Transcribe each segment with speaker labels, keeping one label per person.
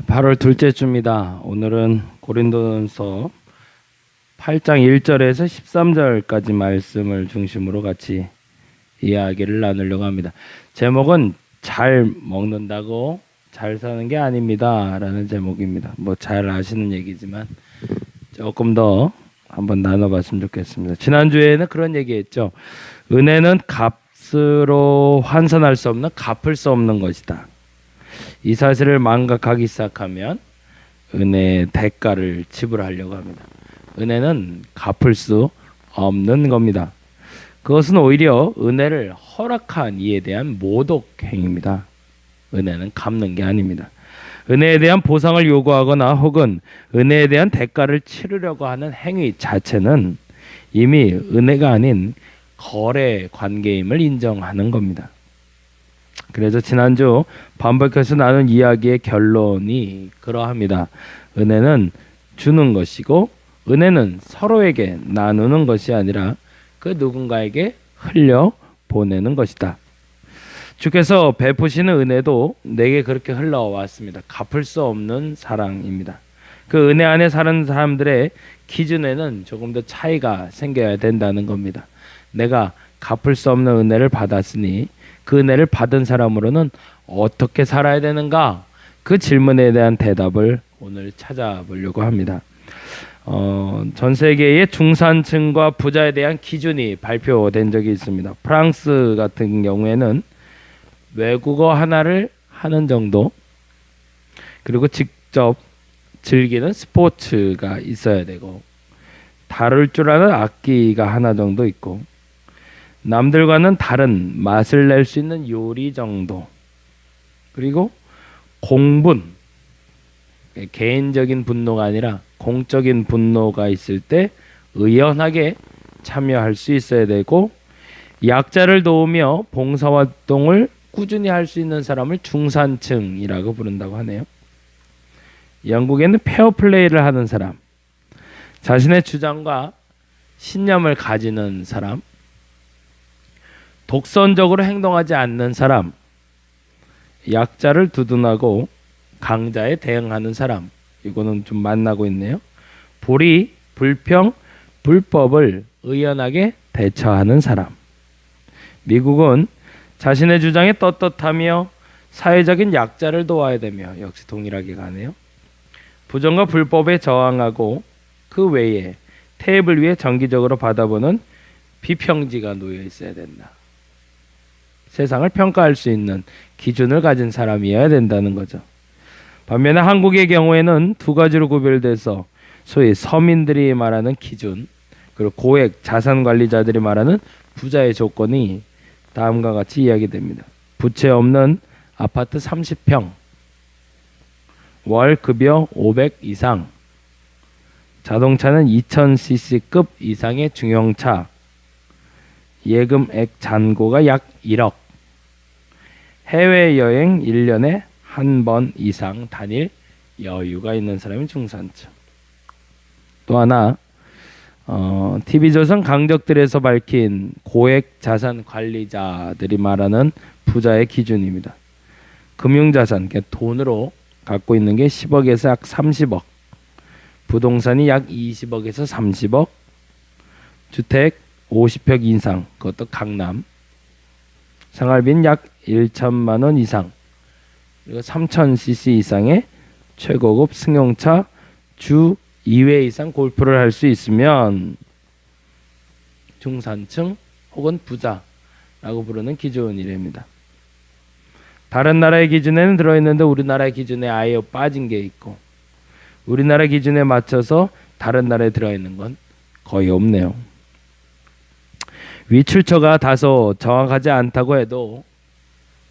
Speaker 1: 8월 둘째 주입니다. 오늘은 고린도전서 8장 1절에서 13절까지 말씀을 중심으로 같이 이야기를 나누려고 합니다. 제목은 잘 먹는다고 잘 사는 게 아닙니다 라는 제목입니다. 뭐 잘 아시는 얘기지만 조금 더 한번 나눠봤으면 좋겠습니다. 지난주에는 그런 얘기했죠. 은혜는 값으로 환산할 수 없는, 갚을 수 없는 것이다. 이 사실을 망각하기 시작하면 은혜의 대가를 지불하려고 합니다. 은혜는 갚을 수 없는 겁니다. 그것은 오히려 은혜를 허락한 이에 대한 모독 행위입니다. 은혜는 갚는 게 아닙니다. 은혜에 대한 보상을 요구하거나 혹은 은혜에 대한 대가를 치르려고 하는 행위 자체는 이미 은혜가 아닌 거래 관계임을 인정하는 겁니다. 그래서 지난주 반복해서 나눈 이야기의 결론이 그러합니다. 은혜는 주는 것이고 은혜는 서로에게 나누는 것이 아니라 그 누군가에게 흘려 보내는 것이다. 주께서 베푸시는 은혜도 내게 그렇게 흘러왔습니다. 갚을 수 없는 사랑입니다. 그 은혜 안에 사는 사람들의 기준에는 조금 더 차이가 생겨야 된다는 겁니다. 내가 갚을 수 없는 은혜를 받았으니 그 은혜를 받은 사람으로는 어떻게 살아야 되는가? 그 질문에 대한 대답을 오늘 찾아보려고 합니다. 전 세계의 중산층과 부자에 대한 기준이 발표된 적이 있습니다. 프랑스 같은 경우에는 외국어 하나를 하는 정도, 그리고 직접 즐기는 스포츠가 있어야 되고, 다룰 줄 아는 악기가 하나 정도 있고, 남들과는 다른 맛을 낼 수 있는 요리 정도, 그리고 공분, 개인적인 분노가 아니라 공적인 분노가 있을 때 의연하게 참여할 수 있어야 되고, 약자를 도우며 봉사활동을 꾸준히 할 수 있는 사람을 중산층이라고 부른다고 하네요. 영국에는 페어플레이를 하는 사람, 자신의 주장과 신념을 가지는 사람, 독선적으로 행동하지 않는 사람, 약자를 두둔하고 강자에 대응하는 사람, 이거는 좀 만나고 있네요. 불의, 불평, 불법을 의연하게 대처하는 사람. 미국은 자신의 주장에 떳떳하며 사회적인 약자를 도와야 되며, 역시 동일하게 가네요. 부정과 불법에 저항하고 그 외에 태입을 위해 정기적으로 받아보는 비평지가 놓여 있어야 된다. 세상을 평가할 수 있는 기준을 가진 사람이어야 된다는 거죠. 반면에 한국의 경우에는 두 가지로 구별돼서 소위 서민들이 말하는 기준, 그리고 고액 자산관리자들이 말하는 부자의 조건이 다음과 같이 이야기됩니다. 부채 없는 아파트 30평, 월 급여 500 이상, 자동차는 2000cc급 이상의 중형차, 예금액 잔고가 약 1억, 해외여행 1년에 한 번 이상 다닐 여유가 있는 사람이 중산층. 또 하나, TV조선 강적들에서 밝힌 고액 자산 관리자들이 말하는 부자의 기준입니다. 금융자산, 그러니까 돈으로 갖고 있는 게 10억에서 약 30억, 부동산이 약 20억에서 30억, 주택 50평 이상, 그것도 강남, 생활비는 약 1천만 원 이상, 그리고 3000cc 이상의 최고급 승용차, 주 2회 이상 골프를 할 수 있으면 중산층 혹은 부자라고 부르는 기준이랍니다. 다른 나라의 기준에는 들어있는데 우리나라의 기준에 아예 빠진 게 있고, 우리나라 기준에 맞춰서 다른 나라에 들어있는 건 거의 없네요. 위 출처가 다소 정확하지 않다고 해도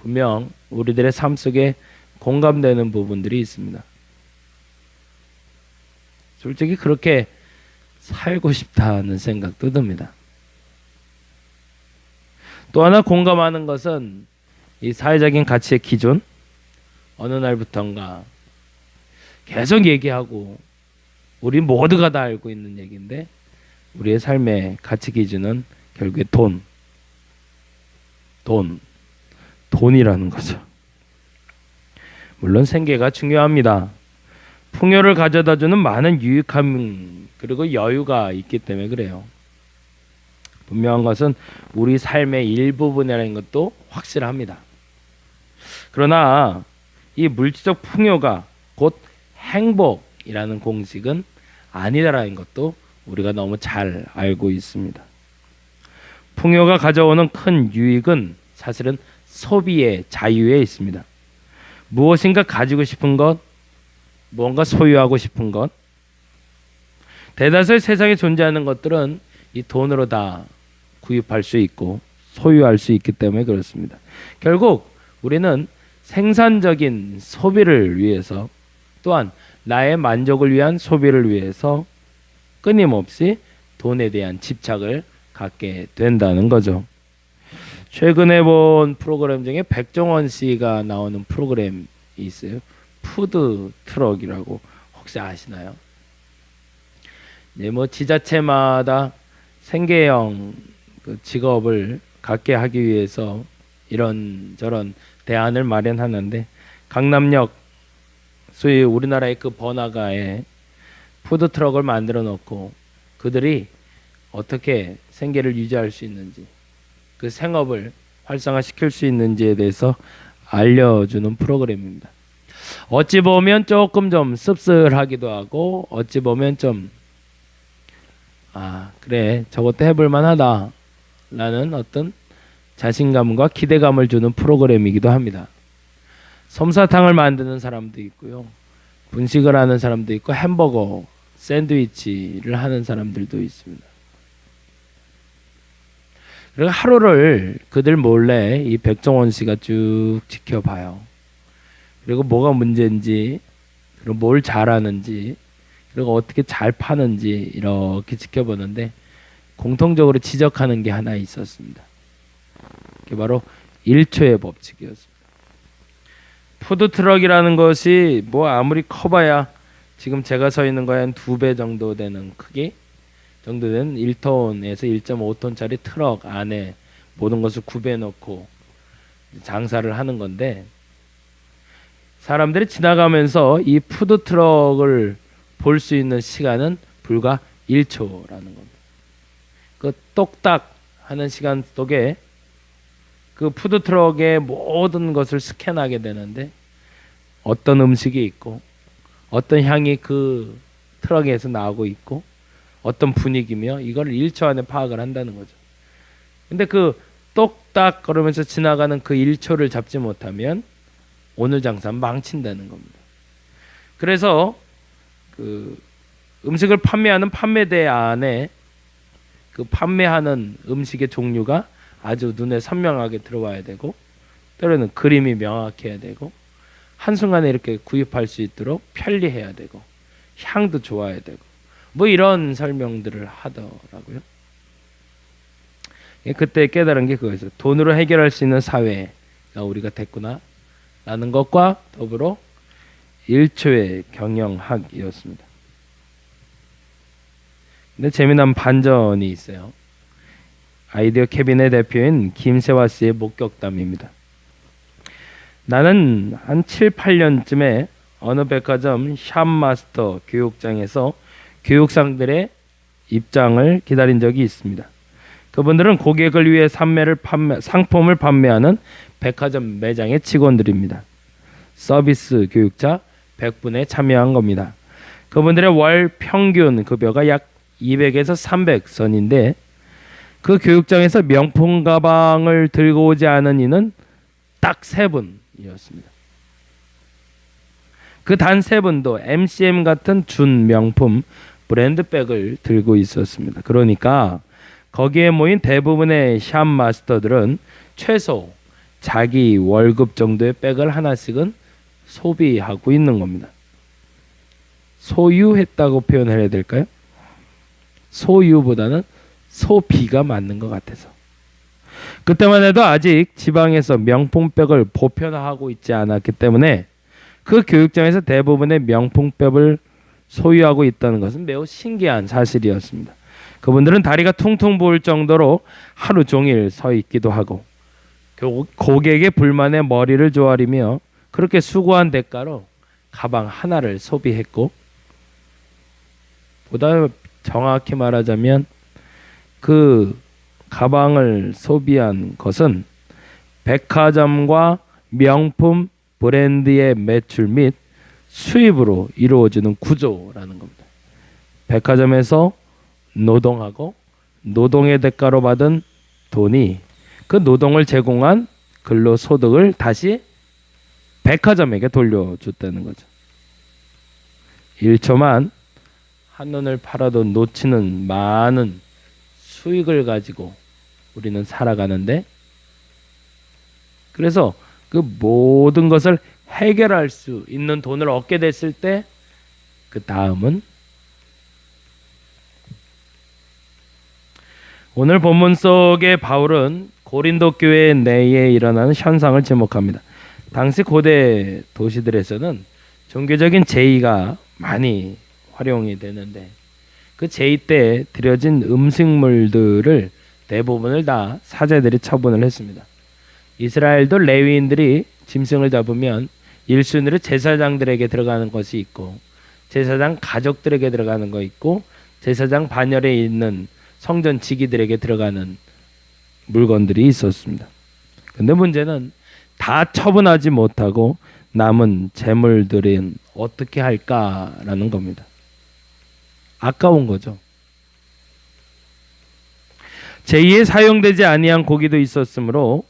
Speaker 1: 분명 우리들의 삶 속에 공감되는 부분들이 있습니다. 솔직히 그렇게 살고 싶다는 생각도 듭니다. 또 하나 공감하는 것은 이 사회적인 가치의 기준, 어느 날부턴가 계속 얘기하고 우리 모두가 다 알고 있는 얘기인데, 우리의 삶의 가치 기준은 결국에 돈이라는 거죠. 물론 생계가 중요합니다. 풍요를 가져다주는 많은 유익함 그리고 여유가 있기 때문에 그래요. 분명한 것은 우리 삶의 일부분이라는 것도 확실합니다. 그러나 이 물질적 풍요가 곧 행복이라는 공식은 아니다라는 것도 우리가 너무 잘 알고 있습니다. 풍요가 가져오는 큰 유익은 사실은 소비의 자유에 있습니다. 무엇인가 가지고 싶은 것, 무언가 소유하고 싶은 것, 대다수의 세상에 존재하는 것들은 이 돈으로 다 구입할 수 있고 소유할 수 있기 때문에 그렇습니다. 결국 우리는 생산적인 소비를 위해서 또한 나의 만족을 위한 소비를 위해서 끊임없이 돈에 대한 집착을 갖게 된다는 거죠. 최근에 본 프로그램 중에 백종원 씨가 나오는 프로그램이 있어요. 푸드 트럭이라고 혹시 아시나요? 네, 뭐 지자체마다 생계형 그 직업을 갖게 하기 위해서 이런저런 대안을 마련하는데 강남역 소위 우리나라의 그 번화가에 푸드 트럭을 만들어 놓고 그들이 어떻게 생계를 유지할 수 있는지 그 생업을 활성화시킬 수 있는지에 대해서 알려주는 프로그램입니다. 어찌 보면 조금 좀 씁쓸하기도 하고 어찌 보면 좀 그래 저것도 해볼 만하다 라는 어떤 자신감과 기대감을 주는 프로그램이기도 합니다. 솜사탕을 만드는 사람도 있고요, 분식을 하는 사람도 있고 햄버거 샌드위치를 하는 사람들도 있습니다. 그리고 하루를 그들 몰래 이 백종원 씨가 쭉 지켜봐요. 그리고 뭐가 문제인지, 그리고 뭘 잘하는지, 그리고 어떻게 잘 파는지 이렇게 지켜보는데 공통적으로 지적하는 게 하나 있었습니다. 그게 바로 1초의 법칙이었습니다. 푸드트럭이라는 것이 뭐 아무리 커봐야 지금 제가 서 있는 거에 한 2배 정도 되는 크기 정도 되는 1톤에서 1.5톤짜리 트럭 안에 모든 것을 구비해놓고 장사를 하는 건데, 사람들이 지나가면서 이 푸드트럭을 볼 수 있는 시간은 불과 1초라는 겁니다. 그 똑딱 하는 시간 속에 그 푸드트럭의 모든 것을 스캔하게 되는데 어떤 음식이 있고 어떤 향이 그 트럭에서 나오고 있고 어떤 분위기며 이걸 1초 안에 파악을 한다는 거죠. 근데 그 똑딱 걸으면서 지나가는 그 1초를 잡지 못하면 오늘 장사는 망친다는 겁니다. 그래서 그 음식을 판매하는 판매대 안에 그 판매하는 음식의 종류가 아주 눈에 선명하게 들어와야 되고, 때로는 그림이 명확해야 되고, 한순간에 이렇게 구입할 수 있도록 편리해야 되고, 향도 좋아야 되고, 뭐 이런 설명들을 하더라고요. 그때 깨달은 게 그거였어요. 돈으로 해결할 수 있는 사회가 우리가 됐구나 라는 것과 더불어 1초의 경영학이었습니다. 근데 재미난 반전이 있어요. 아이디어 캐빈의 대표인 김세화 씨의 목격담입니다. 나는 한 7, 8년쯤에 어느 백화점 샵마스터 교육장에서 교육상들의 입장을 기다린 적이 있습니다. 그분들은 고객을 위해 상품을 판매하는 백화점 매장의 직원들입니다. 서비스 교육자 100분에 참여한 겁니다. 그분들의 월 평균 급여가 약 200에서 300선인데 그 교육장에서 명품 가방을 들고 오지 않은 이는 딱 3분이었습니다. 그 단 3분도 MCM 같은 준 명품 브랜드백을 들고 있었습니다. 그러니까 거기에 모인 대부분의 샵 마스터들은 최소 자기 월급 정도의 백을 하나씩은 소비하고 있는 겁니다. 소유했다고 표현해야 될까요? 소유보다는 소비가 맞는 것 같아서. 그때만 해도 아직 지방에서 명품백을 보편화하고 있지 않았기 때문에 그 교육장에서 대부분의 명품백을 소유하고 있다는 것은 매우 신기한 사실이었습니다. 그분들은 다리가 퉁퉁 부을 정도로 하루 종일 서 있기도 하고 고객의 불만에 머리를 조아리며 그렇게 수고한 대가로 가방 하나를 소비했고, 보다 정확히 말하자면 그 가방을 소비한 것은 백화점과 명품 브랜드의 매출 및 수입으로 이루어지는 구조라는 겁니다. 백화점에서 노동하고 노동의 대가로 받은 돈이 그 노동을 제공한 근로소득을 다시 백화점에게 돌려줬다는 거죠. 1초만 한눈을 팔아도 놓치는 많은 수익을 가지고 우리는 살아가는데, 그래서 그 모든 것을 해결할 수 있는 돈을 얻게 됐을 때 그 다음은 오늘 본문 속의 바울은 고린도 교회 내에 일어나는 현상을 지목합니다. 당시 고대 도시들에서는 종교적인 제의가 많이 활용이 되는데, 그 제의 때 드려진 음식물들을 대부분을 다 사제들이 처분을 했습니다. 이스라엘도 레위인들이 짐승을 잡으면 1순위로 제사장들에게 들어가는 것이 있고, 제사장 가족들에게 들어가는 거 있고, 제사장 반열에 있는 성전 지기들에게 들어가는 물건들이 있었습니다. 근데 문제는 다 처분하지 못하고 남은 재물들은 어떻게 할까라는 겁니다. 아까운 거죠. 제2에 사용되지 아니한 고기도 있었으므로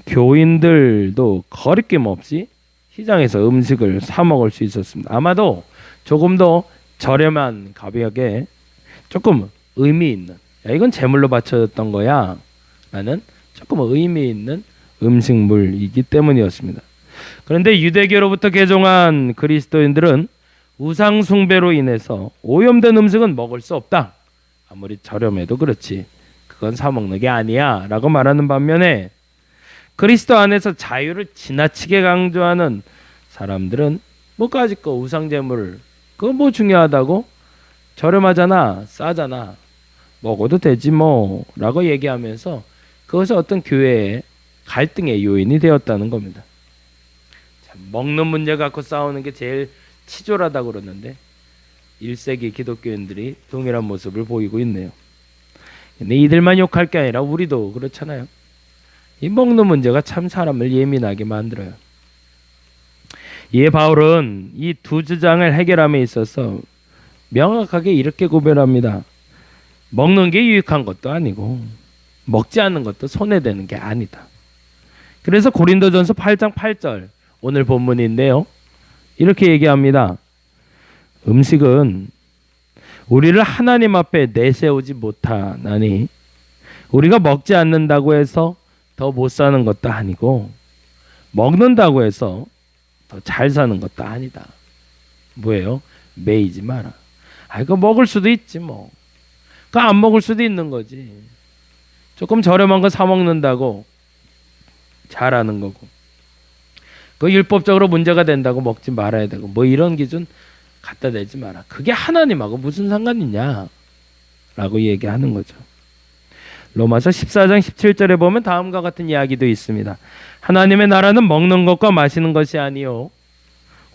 Speaker 1: 교인들도 거리낌 없이 시장에서 음식을 사 먹을 수 있었습니다. 아마도 조금 더 저렴한 가격에 조금 의미 있는, 야, 이건 제물로 바쳐졌던 거야 라는 조금 의미 있는 음식물이기 때문이었습니다. 그런데 유대교로부터 개종한 그리스도인들은 우상 숭배로 인해서 오염된 음식은 먹을 수 없다. 아무리 저렴해도 그렇지, 그건 사 먹는 게 아니야 라고 말하는 반면에, 그리스도 안에서 자유를 지나치게 강조하는 사람들은 뭐까짓 거 우상제물 그거 뭐 중요하다고, 저렴하잖아, 싸잖아, 먹어도 되지 뭐 라고 얘기하면서 그것이 어떤 교회의 갈등의 요인이 되었다는 겁니다. 참, 먹는 문제 갖고 싸우는 게 제일 치졸하다고 그러는데 1세기 기독교인들이 동일한 모습을 보이고 있네요. 근데 이들만 욕할 게 아니라 우리도 그렇잖아요. 이 먹는 문제가 참 사람을 예민하게 만들어요. 이에 바울은 이 두 주장을 해결함에 있어서 명확하게 이렇게 구별합니다. 먹는 게 유익한 것도 아니고 먹지 않는 것도 손해되는 게 아니다. 그래서 고린도전서 8장 8절 오늘 본문인데요, 이렇게 얘기합니다. 음식은 우리를 하나님 앞에 내세우지 못하나니 우리가 먹지 않는다고 해서 더 못 사는 것도 아니고 먹는다고 해서 더 잘 사는 것도 아니다. 뭐예요? 매이지 마라. 이거 먹을 수도 있지 뭐. 그거 안 먹을 수도 있는 거지. 조금 저렴한 거 사 먹는다고 잘하는 거고, 그 율법적으로 문제가 된다고 먹지 말아야 되고, 뭐 이런 기준 갖다 대지 마라. 그게 하나님하고 무슨 상관이냐 라고 얘기하는 거죠. 로마서 14장 17절에 보면 다음과 같은 이야기도 있습니다. 하나님의 나라는 먹는 것과 마시는 것이 아니요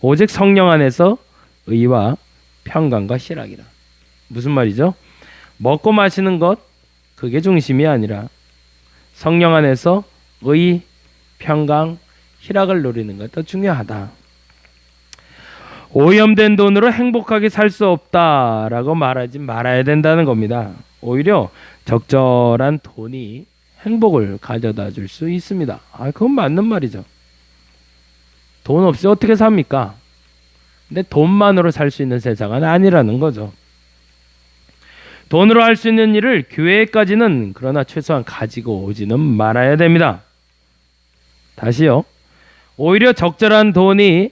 Speaker 1: 오직 성령 안에서 의와 평강과 희락이라. 무슨 말이죠? 먹고 마시는 것, 그게 중심이 아니라 성령 안에서 의, 평강, 희락을 누리는 것 더 중요하다. 오염된 돈으로 행복하게 살 수 없다라고 말하지 말아야 된다는 겁니다. 오히려 적절한 돈이 행복을 가져다 줄 수 있습니다. 그건 맞는 말이죠. 돈 없이 어떻게 삽니까? 근데 돈만으로 살 수 있는 세상은 아니라는 거죠. 돈으로 할 수 있는 일을 교회까지는 그러나 최소한 가지고 오지는 말아야 됩니다. 다시요. 오히려 적절한 돈이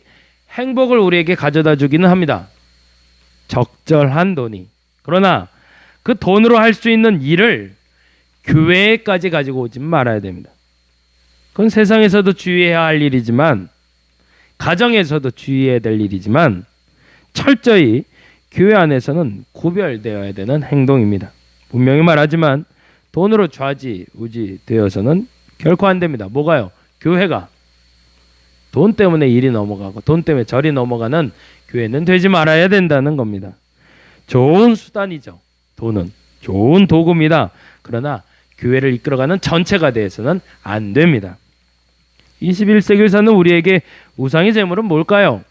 Speaker 1: 행복을 우리에게 가져다 주기는 합니다. 적절한 돈이. 그러나 그 돈으로 할 수 있는 일을 교회까지 가지고 오지 말아야 됩니다. 그건 세상에서도 주의해야 할 일이지만, 가정에서도 주의해야 될 일이지만, 철저히 교회 안에서는 구별되어야 되는 행동입니다. 분명히 말하지만 돈으로 좌지우지 되어서는 결코 안 됩니다. 뭐가요? 교회가. 돈 때문에 일이 넘어가고 돈 때문에 절이 넘어가는 교회는 되지 말아야 된다는 겁니다. 좋은 수단이죠. 돈은 좋은 도구입니다. 그러나 교회를 이끌어가는 전체가 되어서는 안 됩니다. 21세기를 사는 우리에게 우상의 제물은 뭘까요?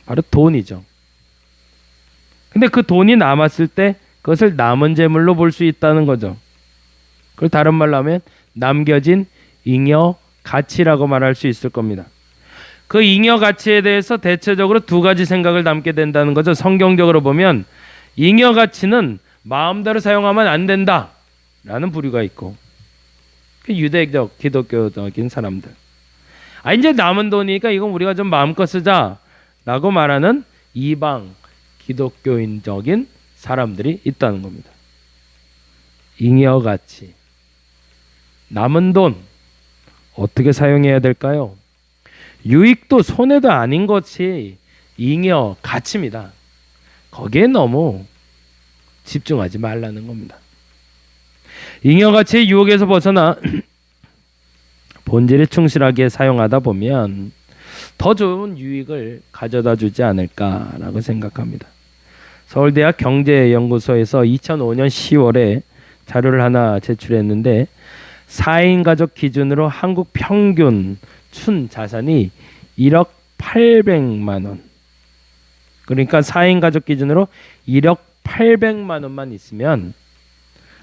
Speaker 1: 바로 돈이죠. 근데 그 돈이 남았을 때 그것을 남은 제물로 볼 수 있다는 거죠. 그걸 다른 말로 하면 남겨진 잉여 가치라고 말할 수 있을 겁니다. 그 잉여 가치에 대해서 대체적으로 두 가지 생각을 담게 된다는 거죠. 성경적으로 보면 잉여 가치는 마음대로 사용하면 안 된다 라는 부류가 있고, 유대적 기독교적인 사람들, 이제 남은 돈이니까 이건 우리가 좀 마음껏 쓰자 라고 말하는 이방 기독교인적인 사람들이 있다는 겁니다. 잉여 가치, 남은 돈 어떻게 사용해야 될까요? 유익도 손해도 아닌 것이 잉여 가치입니다. 거기에 너무 집중하지 말라는 겁니다. 잉여 가치의 유혹에서 벗어나 본질에 충실하게 사용하다 보면 더 좋은 유익을 가져다 주지 않을까라고 생각합니다. 서울대학 경제연구소에서 2005년 10월에 자료를 하나 제출했는데 4인 가족 기준으로 한국 평균 춘 자산이 1억 800만 원. 그러니까 4인 가족 기준으로 1억 800만 원만 있으면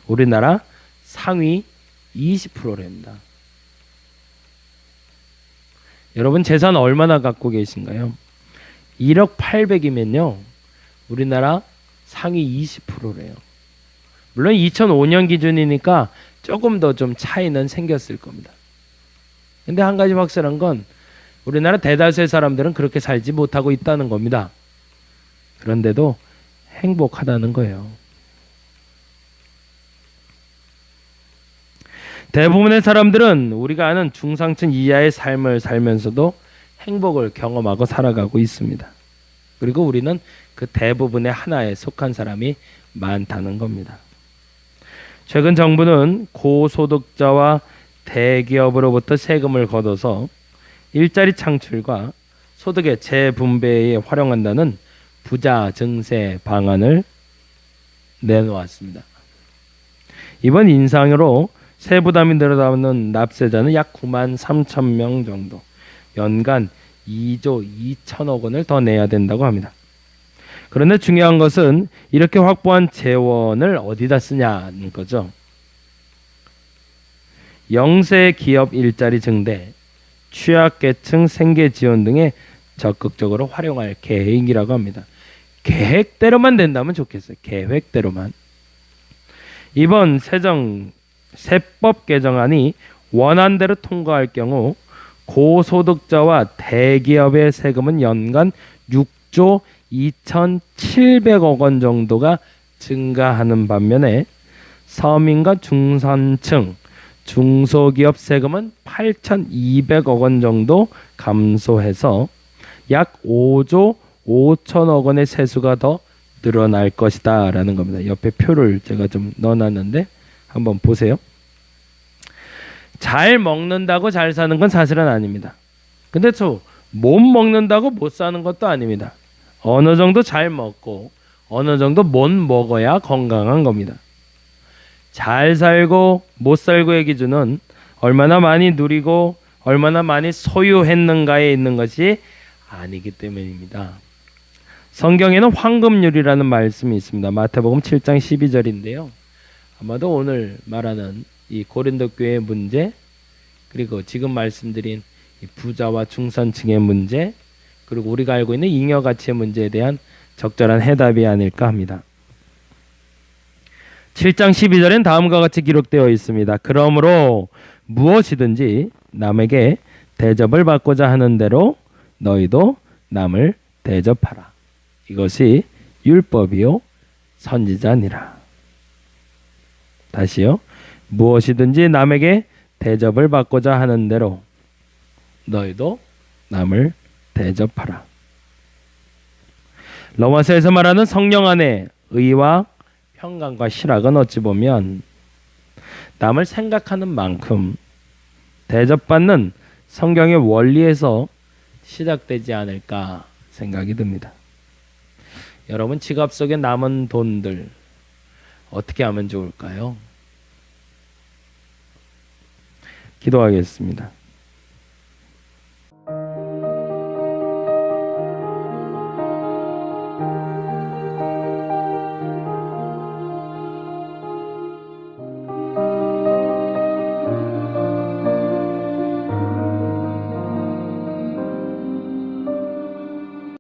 Speaker 1: 우리나라 상위 20%랍니다. 여러분 재산 얼마나 갖고 계신가요? 1억 800이면요. 우리나라 상위 20%래요. 물론 2005년 기준이니까 조금 더 좀 차이는 생겼을 겁니다. 근데 한 가지 확실한 건 우리나라 대다수의 사람들은 그렇게 살지 못하고 있다는 겁니다. 그런데도 행복하다는 거예요. 대부분의 사람들은 우리가 아는 중상층 이하의 삶을 살면서도 행복을 경험하고 살아가고 있습니다. 그리고 우리는 그 대부분의 하나에 속한 사람이 많다는 겁니다. 최근 정부는 고소득자와 대기업으로부터 세금을 걷어서 일자리 창출과 소득의 재분배에 활용한다는 부자 증세 방안을 내놓았습니다. 이번 인상으로 세부담이 늘어나는 납세자는 약 9만 3천 명 정도, 연간 2조 2천억 원을 더 내야 된다고 합니다. 그런데 중요한 것은 이렇게 확보한 재원을 어디다 쓰냐는 거죠. 영세 기업 일자리 증대, 취약계층 생계 지원 등에 적극적으로 활용할 계획이라고 합니다. 계획대로만 된다면 좋겠어요. 계획대로만. 이번 세법 개정안이 원안대로 통과할 경우 고소득자와 대기업의 세금은 연간 6조 2,700억 원 정도가 증가하는 반면에 서민과 중산층, 중소기업 세금은 8,200억 원 정도 감소해서 약 5조 5천억 원의 세수가 더 늘어날 것이다 라는 겁니다. 옆에 표를 제가 좀 넣어놨는데 한번 보세요. 잘 먹는다고 잘 사는 건 사실은 아닙니다. 근데 또 못 먹는다고 못 사는 것도 아닙니다. 어느 정도 잘 먹고 어느 정도 못 먹어야 건강한 겁니다. 잘 살고 못 살고의 기준은 얼마나 많이 누리고 얼마나 많이 소유했는가에 있는 것이 아니기 때문입니다. 성경에는 황금률이라는 말씀이 있습니다. 마태복음 7장 12절인데요. 아마도 오늘 말하는 이 고린도 교회의 문제, 그리고 지금 말씀드린 이 부자와 중산층의 문제, 그리고 우리가 알고 있는 잉여 가치의 문제에 대한 적절한 해답이 아닐까 합니다. 7장 12절엔 다음과 같이 기록되어 있습니다. 그러므로 무엇이든지 남에게 대접을 받고자 하는 대로 너희도 남을 대접하라. 이것이 율법이요 선지자니라. 다시요. 무엇이든지 남에게 대접을 받고자 하는 대로 너희도 남을 대접하라. 로마서에서 말하는 성령 안에 의와 평강과 실학은 어찌 보면 남을 생각하는 만큼 대접받는 성경의 원리에서 시작되지 않을까 생각이 듭니다. 여러분 지갑 속에 남은 돈들 어떻게 하면 좋을까요? 기도하겠습니다.